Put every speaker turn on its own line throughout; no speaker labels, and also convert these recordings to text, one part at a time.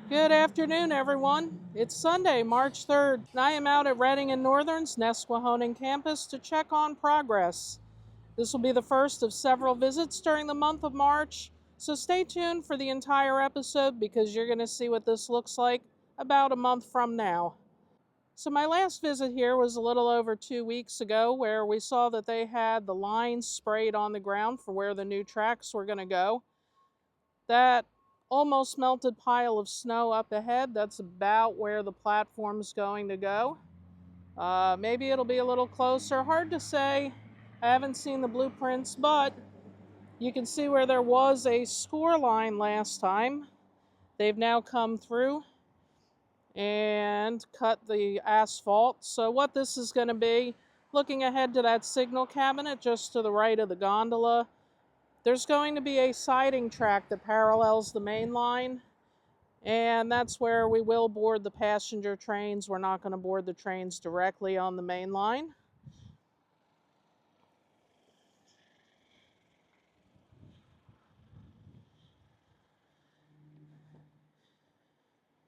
Good afternoon, everyone. It's Sunday, March 3rd, and I am out at Reading and Northern's Nesquehoning campus to check on progress. This will be the first of several visits during the month of March, so stay tuned for the entire episode because you're going to see what this looks like about a month from now. So my last visit here was a little over 2 weeks ago, where we saw that they had the lines sprayed on the ground for where the new tracks were going to go. That almost melted pile of snow up ahead, that's about where the platform's going to go. Maybe it'll be a little closer, hard to say. I haven't seen the blueprints, but you can see where there was a score line last time. They've now come through and cut the asphalt. So what this is going to be, looking ahead to that signal cabinet just to the right of the gondola, there's going to be a siding track that parallels the main line, and that's where we will board the passenger trains. We're not going to board the trains directly on the main line.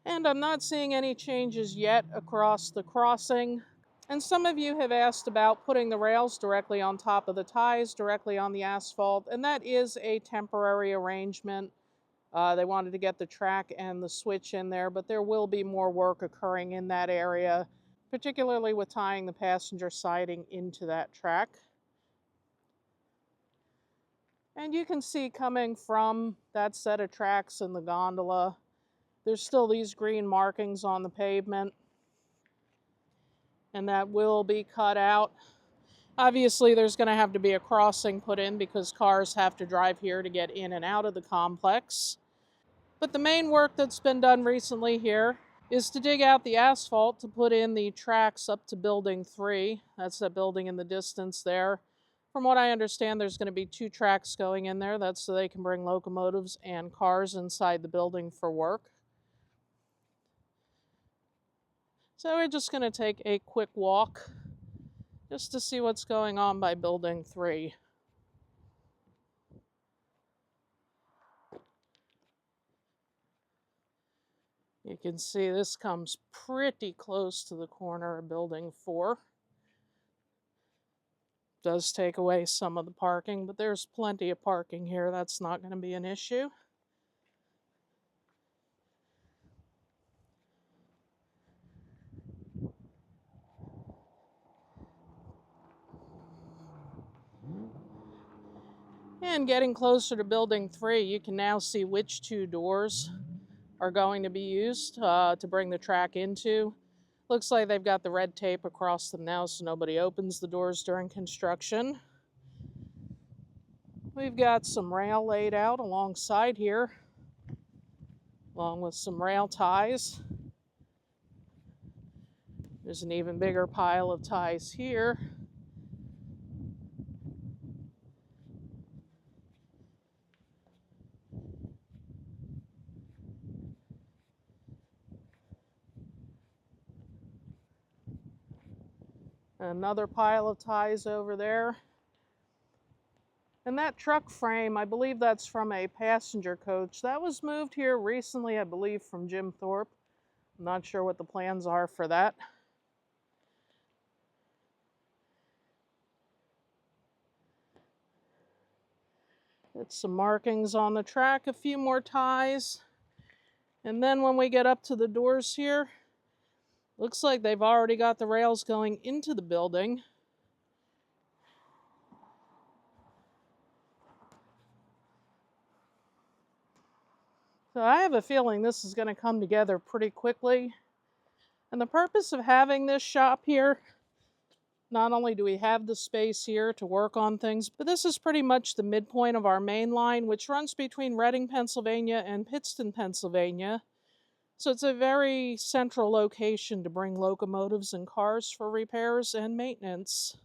And I'm not seeing any changes yet across the crossing. And some of you have asked about putting the rails directly on top of the ties, directly on the asphalt, and that is a temporary arrangement. They wanted to get the track and the switch in there, but there will be more work occurring in that area, particularly with tying the passenger siding into that track. And you can see coming from that set of tracks in the gondola, there's still these green markings on the pavement, and that will be cut out. Obviously, there's going to have to be a crossing put in because cars have to drive here to get in and out of the complex. But the main work that's been done recently here is to dig out the asphalt to put in the tracks up to Building 3. That's that building in the distance there. From what I understand, there's going to be 2 tracks going in there. That's so they can bring locomotives and cars inside the building for work. So we're just going to take a quick walk just to see what's going on by Building 3. You can see this comes pretty close to the corner of Building 4. Does take away some of the parking, but there's plenty of parking here. That's not going to be an issue. And getting closer to Building 3, you can now see which 2 doors are going to be used to bring the track into. Looks like they've got the red tape across them now so nobody opens the doors during construction. We've got some rail laid out alongside here, along with some rail ties. There's an even bigger pile of ties here. Another pile of ties over there. And that truck frame, I believe that's from a passenger coach. That was moved here recently, I believe, from Jim Thorpe. I'm not sure what the plans are for that. Get some markings on the track, a few more ties. And then when we get up to the doors here, looks like they've already got the rails going into the building. So I have a feeling this is going to come together pretty quickly. And the purpose of having this shop here, not only do we have the space here to work on things, but this is pretty much the midpoint of our main line, which runs between Reading, Pennsylvania and Pittston, Pennsylvania. So it's a very central location to bring locomotives and cars for repairs and maintenance.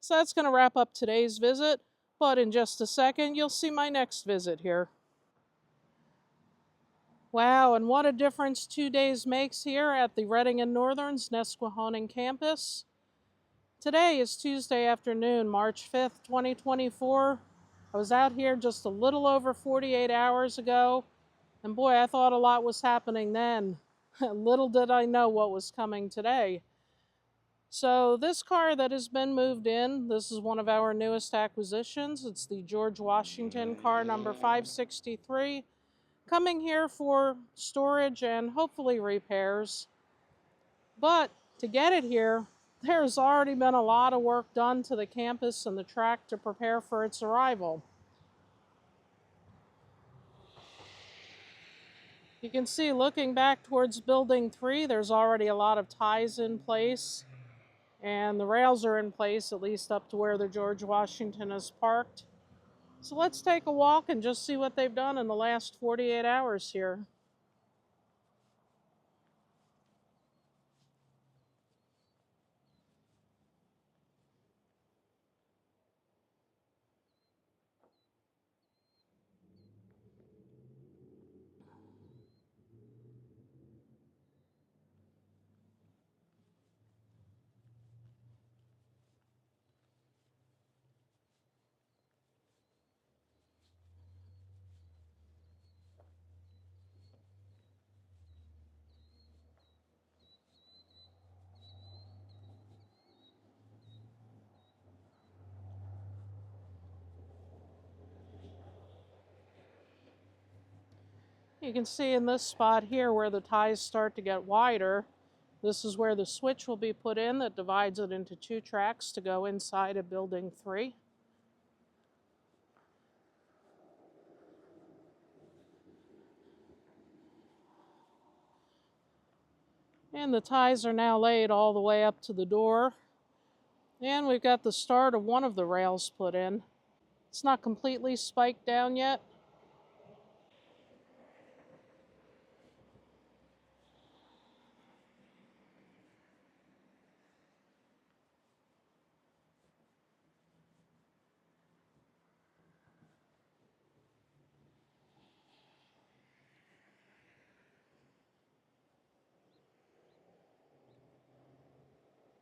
So that's going to wrap up today's visit, but in just a second, you'll see my next visit here. Wow, and what a difference 2 days makes here at the Reading and Northern's Nesquehoning campus. Today is Tuesday afternoon, March 5th, 2024. I was out here just a little over 48 hours ago, And boy, I thought a lot was happening then. Little did I know what was coming today. So this car that has been moved in, this is one of our newest acquisitions. It's the George Washington car number 563, coming here for storage and hopefully repairs. But to get it here, there's already been a lot of work done to the campus and the track to prepare for its arrival. You can see looking back towards Building 3, there's already a lot of ties in place. And the rails are in place, at least up to where the George Washington is parked. So let's take a walk and just see what they've done in the last 48 hours here. You can see in this spot here where the ties start to get wider, this is where the switch will be put in that divides it into two tracks to go inside of Building 3. And the ties are now laid all the way up to the door. And we've got the start of one of the rails put in. It's not completely spiked down yet.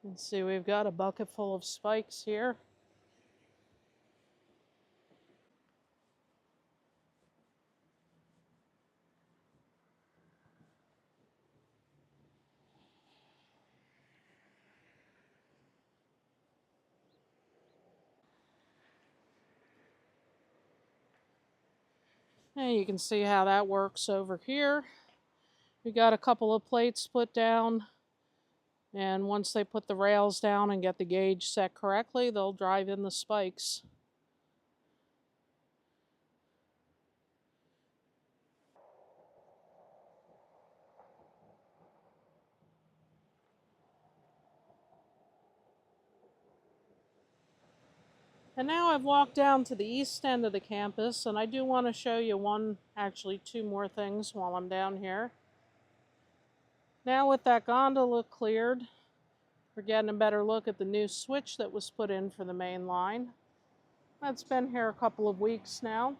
You can see we've got a bucket full of spikes here. And you can see how that works over here. We got a couple of plates put down, and once they put the rails down and get the gauge set correctly, they'll drive in the spikes. And now I've walked down to the east end of the campus, and I do want to show you actually two more things while I'm down here. Now with that gondola cleared, we're getting a better look at the new switch that was put in for the main line. That's been here a couple of weeks now.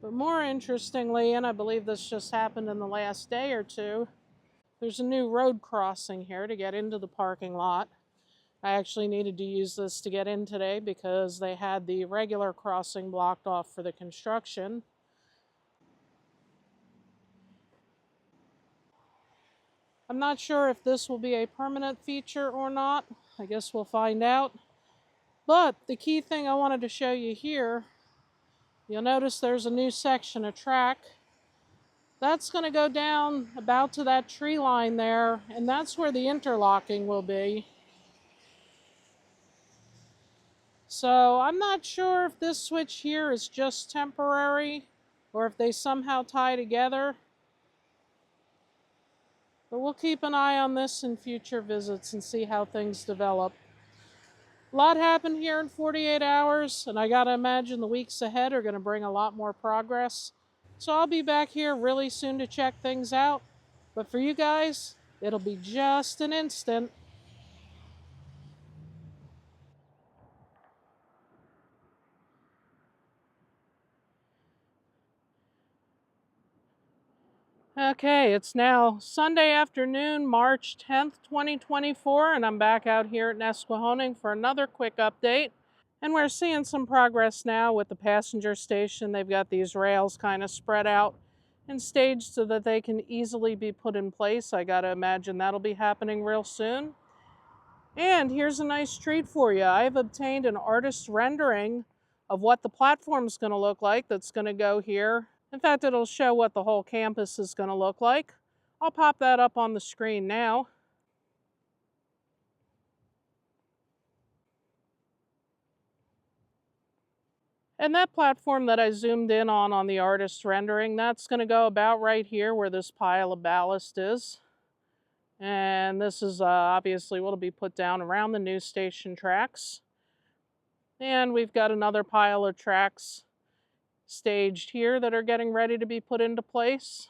But more interestingly, and I believe this just happened in the last day or two, there's a new road crossing here to get into the parking lot. I actually needed to use this to get in today because they had the regular crossing blocked off for the construction. I'm not sure if this will be a permanent feature or not. I guess we'll find out. But the key thing I wanted to show you here, you'll notice there's a new section of track. That's going to go down about to that tree line there, and that's where the interlocking will be. So I'm not sure if this switch here is just temporary or if they somehow tie together. But we'll keep an eye on this in future visits and see how things develop. A lot happened here in 48 hours, and I gotta imagine the weeks ahead are gonna bring a lot more progress. So I'll be back here really soon to check things out. But for you guys, it'll be just an instant. Okay, it's now Sunday afternoon, March 10th, 2024, and I'm back out here at Nesquehoning for another quick update. And we're seeing some progress now with the passenger station. They've got these rails kind of spread out and staged so that they can easily be put in place. I gotta imagine that'll be happening real soon. And here's a nice treat for you. I've obtained an artist's rendering of what the platform's gonna look like that's gonna go here. In fact, it'll show what the whole campus is going to look like. I'll pop that up on the screen now. And that platform that I zoomed in on the artist rendering, that's going to go about right here where this pile of ballast is. And this is obviously what'll be put down around the new station tracks. And we've got another pile of tracks staged here that are getting ready to be put into place.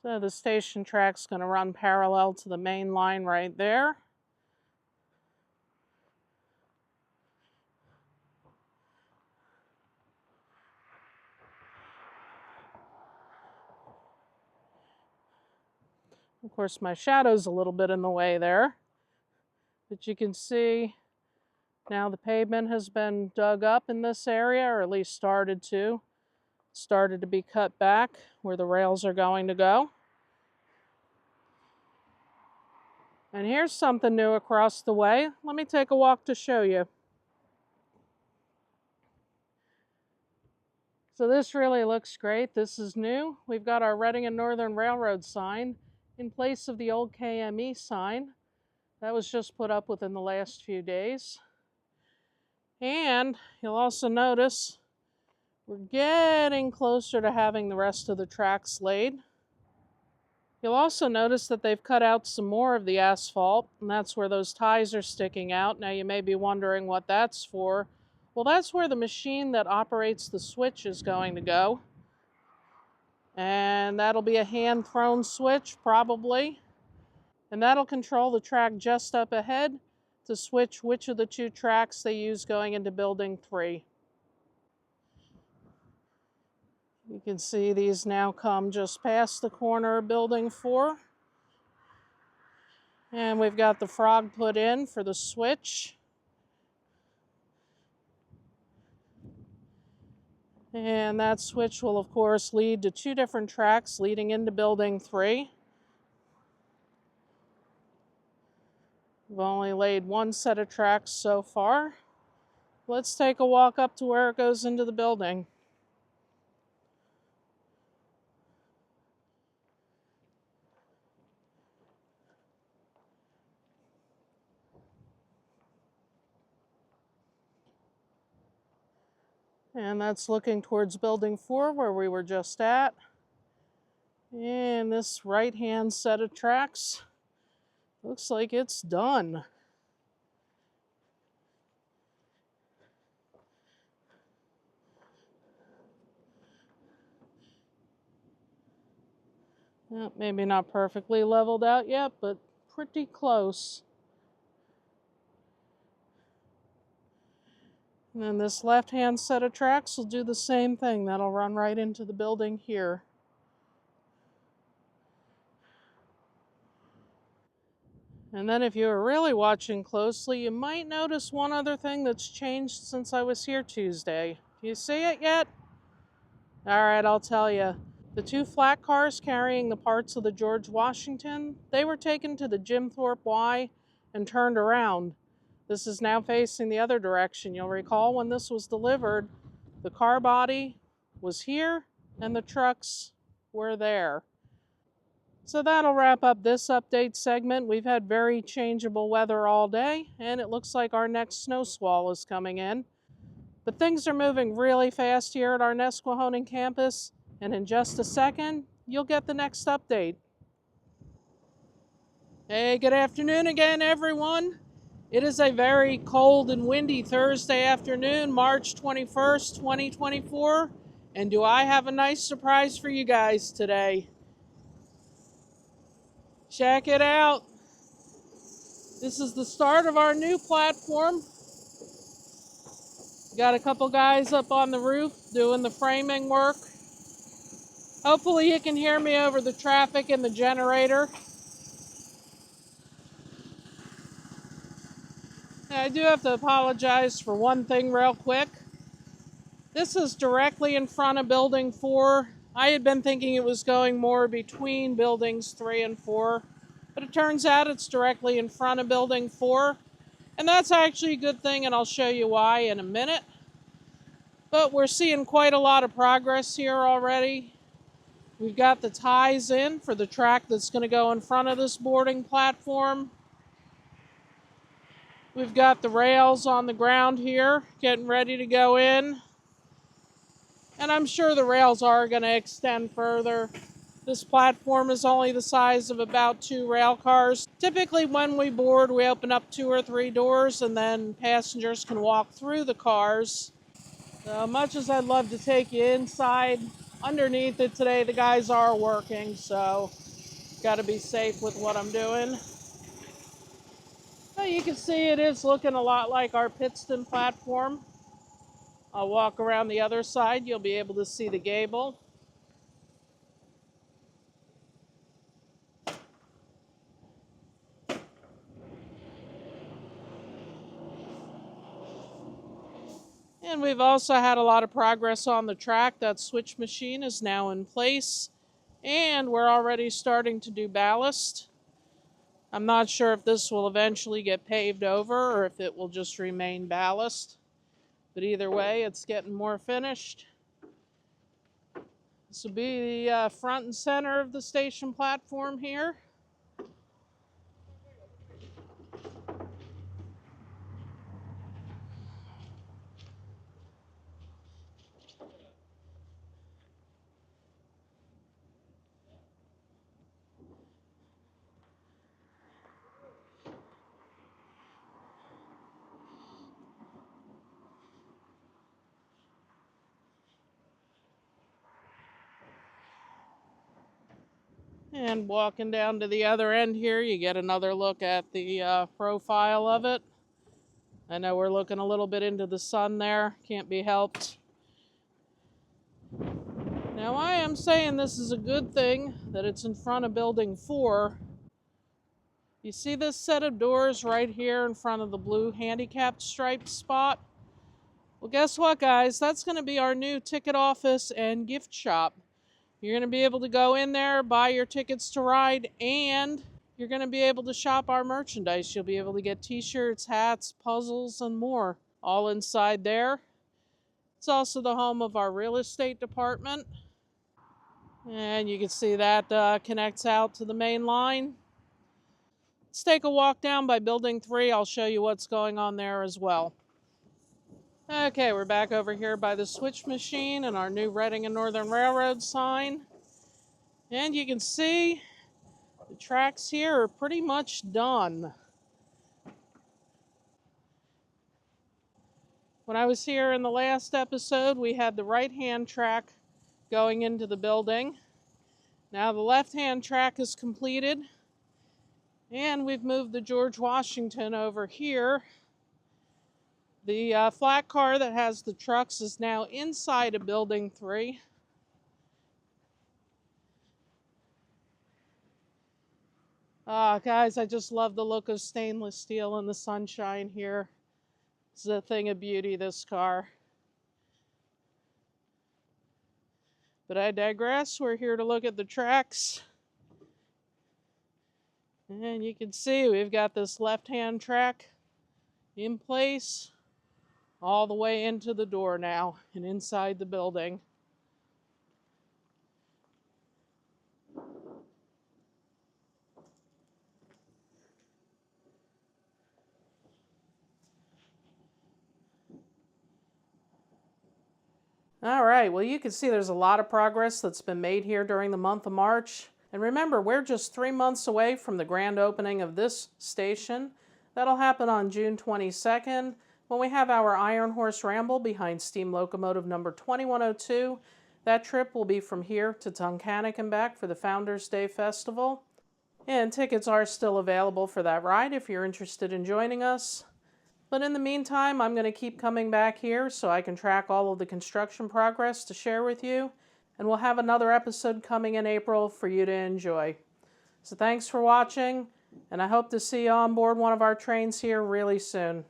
So the station track's going to run parallel to the main line right there. Of course, my shadow's a little bit in the way there, but you can see now the pavement has been dug up in this area, or at least started to be cut back where the rails are going to go. And here's something new across the way. Let me take a walk to show you. So this really looks great. This is new. We've got our Reading and Northern Railroad sign in place of the old KME sign. That was just put up within the last few days. And you'll also notice we're getting closer to having the rest of the tracks laid. You'll also notice that they've cut out some more of the asphalt, and that's where those ties are sticking out. Now you may be wondering what that's for. Well, that's where the machine that operates the switch is going to go. And that'll be a hand-thrown switch, probably. And that'll control the track just up ahead to switch which of the two tracks they use going into Building 3. You can see these now come just past the corner of Building 4. And we've got the frog put in for the switch. And that switch will, of course, lead to two different tracks leading into Building 3. We've only laid one set of tracks so far. Let's take a walk up to where it goes into the building. And that's looking towards Building 4 where we were just at. And this right-hand set of tracks looks like it's done. Well, maybe not perfectly leveled out yet, but pretty close. And then this left-hand set of tracks will do the same thing. That'll run right into the building here. And then if you were really watching closely, you might notice one other thing that's changed since I was here Tuesday. Do you see it yet? All right, I'll tell you. The two flat cars carrying the parts of the George Washington, they were taken to the Jim Thorpe Y and turned around. This is now facing the other direction. You'll recall when this was delivered, the car body was here and the trucks were there. So that'll wrap up this update segment. We've had very changeable weather all day, and it looks like our next snow squall is coming in. But things are moving really fast here at our Nesquehoning campus, and in just a second, you'll get the next update. Hey, good afternoon again, everyone. It is a very cold and windy Thursday afternoon, March 21st, 2024, and do I have a nice surprise for you guys today. Check it out. This is the start of our new platform. Got a couple guys up on the roof doing the framing work. Hopefully you can hear me over the traffic and the generator. I do have to apologize for one thing real quick. This is directly in front of Building 4. I had been thinking it was going more between Buildings 3 and 4, but it turns out it's directly in front of Building 4. And that's actually a good thing, and I'll show you why in a minute. But we're seeing quite a lot of progress here already. We've got the ties in for the track that's going to go in front of this boarding platform. We've got the rails on the ground here, getting ready to go in. And I'm sure the rails are going to extend further. This platform is only the size of about 2 rail cars. Typically when we board, we open up 2 or 3 doors and then passengers can walk through the cars. So much as I'd love to take you inside, underneath it today, the guys are working, so got to be safe with what I'm doing. So you can see it is looking a lot like our Pittston platform. I'll walk around the other side. You'll be able to see the gable. And we've also had a lot of progress on the track. That switch machine is now in place. And we're already starting to do ballast. I'm not sure if this will eventually get paved over or if it will just remain ballast. But either way, it's getting more finished. This will be the front and center of the station platform here. And walking down to the other end here, you get another look at the profile of it. I know we're looking a little bit into the sun there, can't be helped. Now I am saying this is a good thing that it's in front of Building 4. You see this set of doors right here in front of the blue handicapped striped spot? Well, guess what, guys? That's going to be our new ticket office and gift shop. You're going to be able to go in there, buy your tickets to ride, and you're going to be able to shop our merchandise. You'll be able to get t-shirts, hats, puzzles, and more, all inside there. It's also the home of our real estate department. And you can see that connects out to the main line. Let's take a walk down by Building 3. I'll show you what's going on there as well. Okay, we're back over here by the switch machine and our new Reading and Northern Railroad sign. And you can see the tracks here are pretty much done. When I was here in the last episode, we had the right-hand track going into the building. Now the left-hand track is completed. And we've moved the George Washington over here. The flat car that has the trucks is now inside of Building 3. Guys, I just love the look of stainless steel in the sunshine here. It's a thing of beauty, this car. But I digress. We're here to look at the tracks. And you can see we've got this left-hand track in place all the way into the door now and inside the building. All right, well, you can see there's a lot of progress that's been made here during the month of March. And remember, we're just 3 months away from the grand opening of this station. That'll happen on June 22nd when we have our Iron Horse Ramble behind steam locomotive number 2102. That trip will be from here to Tunkhannock and back for the Founders Day Festival. And tickets are still available for that ride if you're interested in joining us. But in the meantime, I'm going to keep coming back here so I can track all of the construction progress to share with you. And we'll have another episode coming in April for you to enjoy. So thanks for watching, and I hope to see you on board one of our trains here really soon.